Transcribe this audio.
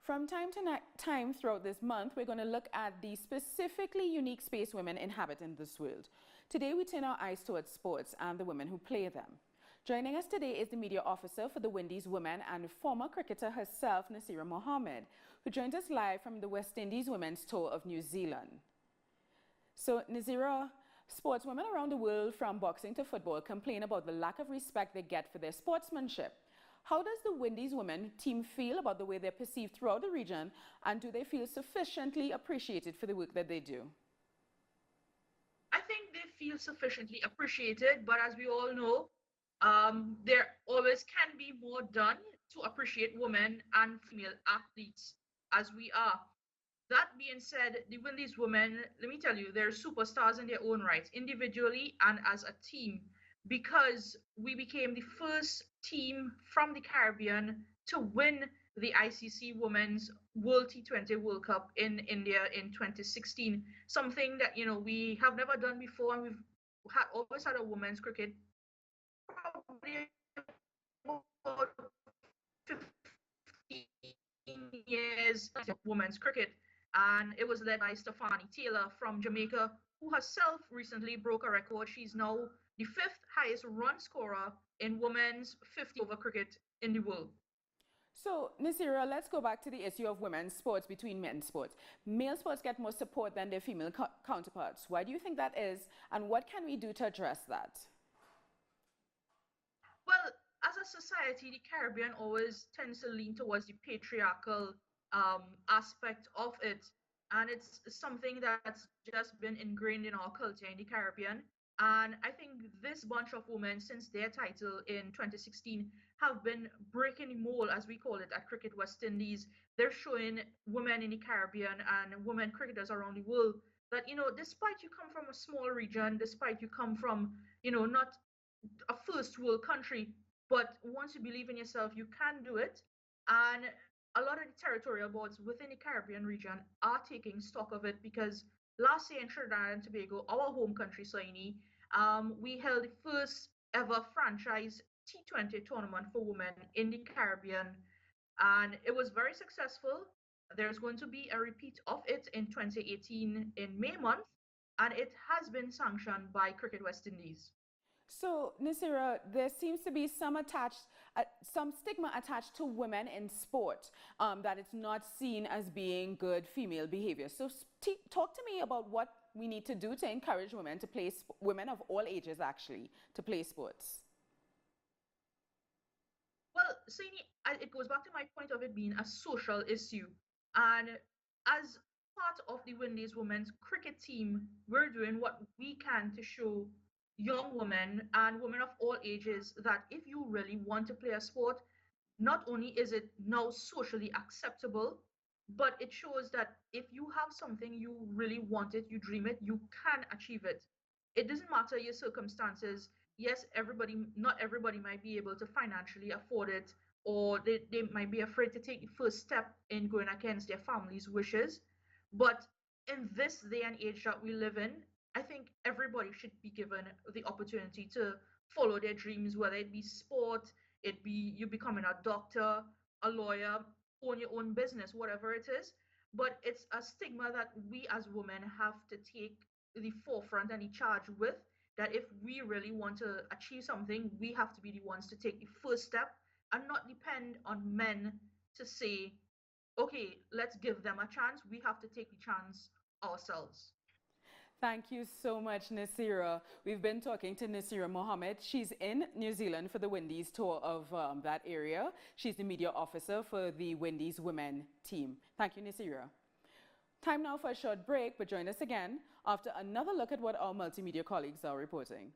From time to time throughout this month, we're going to look at the specifically unique space women inhabit in this world. Today, we turn our eyes towards sports and the women who play them. Joining us today is the media officer for the Windies women and former cricketer herself, Naasira Mohammed, who joins us live from the West Indies women's tour of New Zealand. So, Naasira, sportswomen around the world, from boxing to football, complain about the lack of respect they get for their sportsmanship. How does the Windies women team feel about the way they're perceived throughout the region, and do they feel sufficiently appreciated for the work that they do? I think they feel sufficiently appreciated, but as we all know, there always can be more done to appreciate women and female athletes as we are. That being said, the Windies women, let me tell you, they're superstars in their own right, individually and as a team, because we became the first team from the Caribbean to win the ICC Women's World T20 World Cup in India in 2016. Something that we have never done before, and we've always had a women's cricket probably about 15 years of women's cricket, and it was led by Stephanie Taylor from Jamaica, who herself recently broke a record. She's now the fifth highest run scorer in women's 50-over cricket in the world. So, Naasira, let's go back to the issue of women's sports between men's sports. Male sports get more support than their female counterparts. Why do you think that is, and what can we do to address that? Well, as a society, the Caribbean always tends to lean towards the patriarchal aspect of it. And it's something that's just been ingrained in our culture in the Caribbean. And I think this bunch of women, since their title in 2016, have been breaking the mold, as we call it, at Cricket West Indies. They're showing women in the Caribbean and women cricketers around the world that, despite you come from a small region, despite you come from, not a first world country, but once you believe in yourself, you can do it. And a lot of the territorial boards within the Caribbean region are taking stock of it, because last year in Trinidad and Tobago, our home country, Soini, we held the first ever franchise T20 tournament for women in the Caribbean, and it was very successful. There's going to be a repeat of it in 2018 in May month, and it has been sanctioned by Cricket West Indies. So, Naasira, there seems to be some stigma attached to women in sport, that it's not seen as being good female behavior. So, talk to me about what we need to do to encourage women to play, women of all ages actually, to play sports. Well, Saini, it goes back to my point of it being a social issue. And as part of the Windies women's cricket team, we're doing what we can to show young women and women of all ages that if you really want to play a sport, not only is it now socially acceptable, but it shows that if you have something, you really want it, you dream it, you can achieve it. It doesn't matter your circumstances. Yes, not everybody might be able to financially afford it, or they might be afraid to take the first step in going against their family's wishes. But in this day and age that we live in, I think everybody should be given the opportunity to follow their dreams, whether it be sport, it be you becoming a doctor, a lawyer, own your own business, whatever it is. But it's a stigma that we as women have to take the forefront and the charge with, that if we really want to achieve something, we have to be the ones to take the first step and not depend on men to say, okay, let's give them a chance. We have to take the chance ourselves. Thank you so much, Naasira. We've been talking to Naasira Mohammed. She's in New Zealand for the Windies tour of that area. She's the media officer for the Windies women team. Thank you, Naasira. Time now for a short break, but join us again after another look at what our multimedia colleagues are reporting.